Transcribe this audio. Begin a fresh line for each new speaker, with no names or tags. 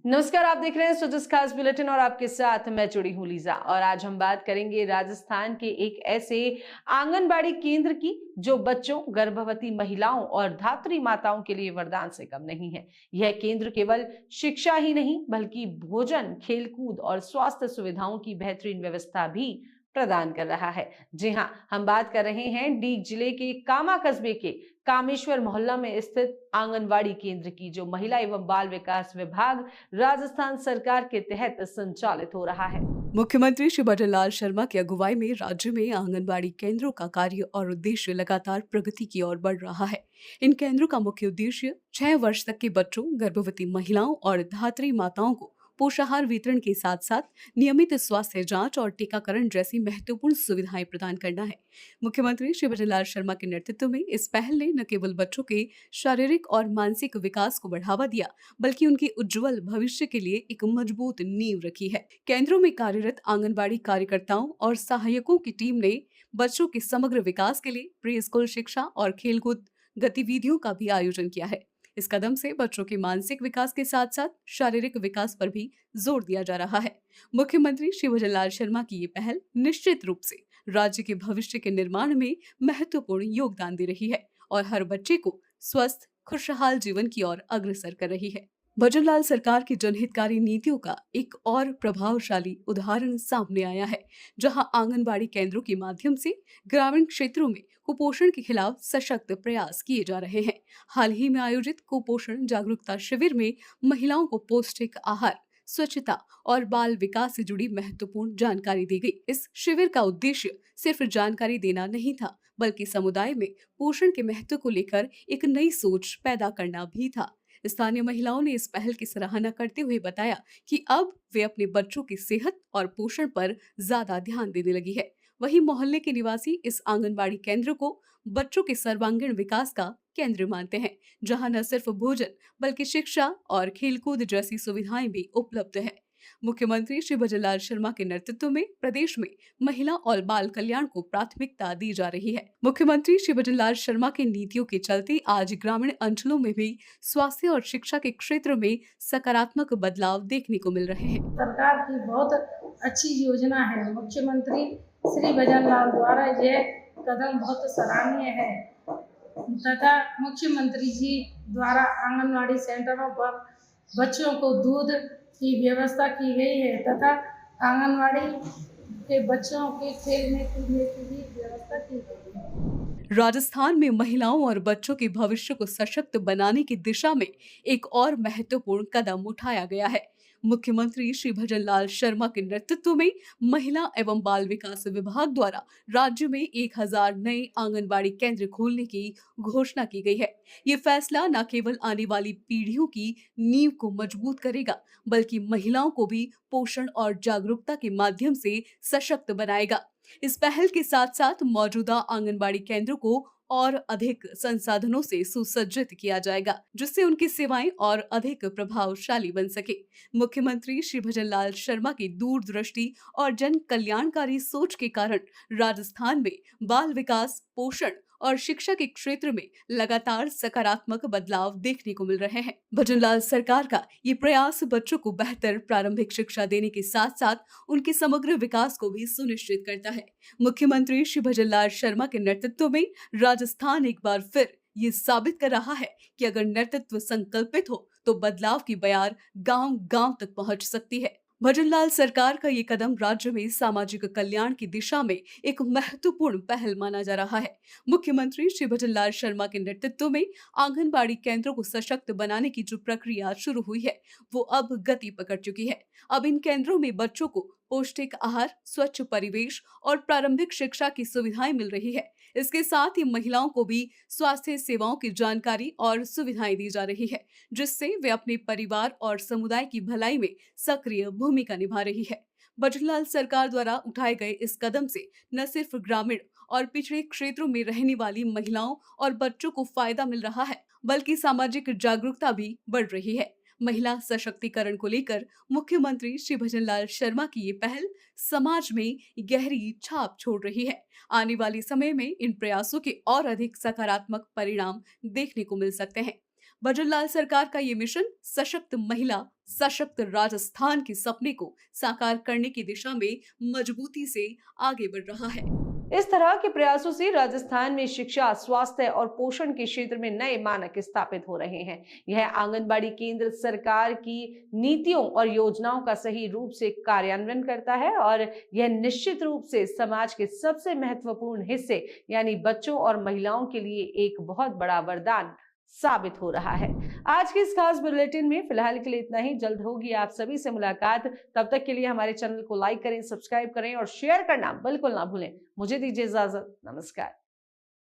नमस्कार, आप देख रहे हैं सुजस खास बुलेटिन और आपके साथ मैं जुड़ी हूं लीजा। और आज हम बात करेंगे राजस्थान के एक ऐसे आंगनबाड़ी केंद्र की जो बच्चों, गर्भवती महिलाओं और धात्री माताओं के लिए वरदान से कम नहीं है। यह केंद्र केवल शिक्षा ही नहीं बल्कि भोजन, खेलकूद और स्वास्थ्य सुविधाओं की बेहतरीन व्यवस्था भी प्रदान कर रहा है। जी हाँ, हम बात कर रहे हैं डीग जिले के कामा कस्बे के कामेश्वर मोहल्ला में स्थित आंगनवाड़ी केंद्र की, जो महिला एवं बाल विकास विभाग राजस्थान सरकार के तहत संचालित हो रहा है।
मुख्यमंत्री श्री भजनलाल शर्मा की अगुवाई में राज्य में आंगनबाड़ी केंद्रों का कार्य और उद्देश्य लगातार प्रगति की ओर बढ़ रहा है। इन केंद्रों का मुख्य उद्देश्य 6 वर्ष तक के बच्चों, गर्भवती महिलाओं और धात्री माताओं को पोषाहार वितरण के साथ साथ नियमित स्वास्थ्य जांच और टीकाकरण जैसी महत्वपूर्ण सुविधाएं प्रदान करना है। मुख्यमंत्री श्री भजनलाल शर्मा के नेतृत्व में इस पहल ने न केवल बच्चों के शारीरिक और मानसिक विकास को बढ़ावा दिया, बल्कि उनके उज्जवल भविष्य के लिए एक मजबूत नींव रखी है। केंद्रों में कार्यरत आंगनबाड़ी कार्यकर्ताओं और सहायकों की टीम ने बच्चों के समग्र विकास के लिए प्री स्कूल शिक्षा और खेलकूद गतिविधियों का भी आयोजन किया है। इस कदम से बच्चों के मानसिक विकास के साथ साथ शारीरिक विकास पर भी जोर दिया जा रहा है। मुख्यमंत्री श्री भजनलाल शर्मा की ये पहल निश्चित रूप से राज्य के भविष्य के निर्माण में महत्वपूर्ण योगदान दे रही है और हर बच्चे को स्वस्थ, खुशहाल जीवन की ओर अग्रसर कर रही है। भजनलाल सरकार की जनहितकारी नीतियों का एक और प्रभावशाली उदाहरण सामने आया है, जहां आंगनबाड़ी केंद्रों के माध्यम से ग्रामीण क्षेत्रों में कुपोषण के खिलाफ सशक्त प्रयास किए जा रहे हैं। हाल ही में आयोजित कुपोषण जागरूकता शिविर में महिलाओं को पौष्टिक आहार, स्वच्छता और बाल विकास से जुड़ी महत्वपूर्ण जानकारी दी गई। इस शिविर का उद्देश्य सिर्फ जानकारी देना नहीं था, बल्कि समुदाय में पोषण के महत्व को लेकर एक नई सोच पैदा करना भी था। स्थानीय महिलाओं ने इस पहल की सराहना करते हुए बताया कि अब वे अपने बच्चों की सेहत और पोषण पर ज्यादा ध्यान देने लगी है। वहीं मोहल्ले के निवासी इस आंगनबाड़ी केंद्र को बच्चों के सर्वांगीण विकास का केंद्र मानते हैं, जहां न सिर्फ भोजन बल्कि शिक्षा और खेलकूद जैसी सुविधाएं भी उपलब्ध है। मुख्यमंत्री श्री भजनलाल शर्मा के नेतृत्व में प्रदेश में महिला और बाल कल्याण को प्राथमिकता दी जा रही है। मुख्यमंत्री श्री भजनलाल शर्मा की नीतियों के चलते आज ग्रामीण अंचलों में भी स्वास्थ्य और शिक्षा के क्षेत्र में सकारात्मक बदलाव देखने को मिल रहे हैं।
सरकार की बहुत अच्छी योजना है। मुख्यमंत्री श्री भजनलाल द्वारा यह कदम बहुत सराहनीय है तथा मुख्यमंत्री जी द्वारा आंगनवाड़ी सेंटरों पर बच्चों को दूध की व्यवस्था की गई है तथा आंगनवाड़ी के बच्चों के खेलने कूदने की भी व्यवस्था की गई है।
राजस्थान में महिलाओं और बच्चों के भविष्य को सशक्त बनाने की दिशा में एक और महत्वपूर्ण कदम उठाया गया है। मुख्यमंत्री श्री भजनलाल शर्मा के नेतृत्व में महिला एवं बाल विकास विभाग द्वारा राज्य में 1000 नए आंगनबाड़ी केंद्र खोलने की घोषणा की गई है। ये फैसला न केवल आने वाली पीढ़ियों की नींव को मजबूत करेगा, बल्कि महिलाओं को भी पोषण और जागरूकता के माध्यम से सशक्त बनाएगा। इस पहल के साथ साथ मौजूदा आंगनबाड़ी केंद्रों को और अधिक संसाधनों से सुसज्जित किया जाएगा, जिससे उनकी सेवाएं और अधिक प्रभावशाली बन सके। मुख्यमंत्री श्री भजनलाल शर्मा की दूरदृष्टि और जन कल्याणकारी सोच के कारण राजस्थान में बाल विकास, पोषण और शिक्षा के क्षेत्र में लगातार सकारात्मक बदलाव देखने को मिल रहे हैं। भजनलाल सरकार का ये प्रयास बच्चों को बेहतर प्रारंभिक शिक्षा देने के साथ साथ उनके समग्र विकास को भी सुनिश्चित करता है। मुख्यमंत्री श्री भजनलाल शर्मा के नेतृत्व में राजस्थान एक बार फिर ये साबित कर रहा है कि अगर नेतृत्व संकल्पित हो तो बदलाव की बयार गांव-गांव तक पहुंच सकती है। भजनलाल सरकार का ये कदम राज्य में सामाजिक कल्याण की दिशा में एक महत्वपूर्ण पहल माना जा रहा है। मुख्यमंत्री श्री भजनलाल शर्मा के नेतृत्व में आंगनबाड़ी केंद्रों को सशक्त बनाने की जो प्रक्रिया शुरू हुई है, वो अब गति पकड़ चुकी है। अब इन केंद्रों में बच्चों को पौष्टिक आहार, स्वच्छ परिवेश और प्रारंभिक शिक्षा की सुविधाएं मिल रही है। इसके साथ ही महिलाओं को भी स्वास्थ्य सेवाओं की जानकारी और सुविधाएं दी जा रही है, जिससे वे अपने परिवार और समुदाय की भलाई में सक्रिय भूमिका निभा रही है। भजनलाल सरकार द्वारा उठाए गए इस कदम से न सिर्फ ग्रामीण और पिछड़े क्षेत्रों में रहने वाली महिलाओं और बच्चों को फायदा मिल रहा है, बल्कि सामाजिक जागरूकता भी बढ़ रही है। महिला सशक्तिकरण को लेकर मुख्यमंत्री श्री भजनलाल शर्मा की ये पहल समाज में गहरी छाप छोड़ रही है। आने वाले समय में इन प्रयासों के और अधिक सकारात्मक परिणाम देखने को मिल सकते हैं। भजनलाल सरकार का ये मिशन सशक्त महिला, सशक्त राजस्थान के सपने को साकार करने की दिशा में मजबूती से आगे बढ़ रहा है।
इस तरह के प्रयासों से राजस्थान में शिक्षा, स्वास्थ्य और पोषण के क्षेत्र में नए मानक स्थापित हो रहे हैं। यह आंगनबाड़ी केंद्र सरकार की नीतियों और योजनाओं का सही रूप से कार्यान्वयन करता है और यह निश्चित रूप से समाज के सबसे महत्वपूर्ण हिस्से यानी बच्चों और महिलाओं के लिए एक बहुत बड़ा वरदान साबित हो रहा है। आज के इस खास बुलेटिन में फिलहाल के लिए इतना ही। जल्द होगी आप सभी से मुलाकात। तब तक के लिए हमारे चैनल को लाइक करें, सब्सक्राइब करें और शेयर करना बिल्कुल ना भूलें। मुझे दीजिए इजाजत। नमस्कार।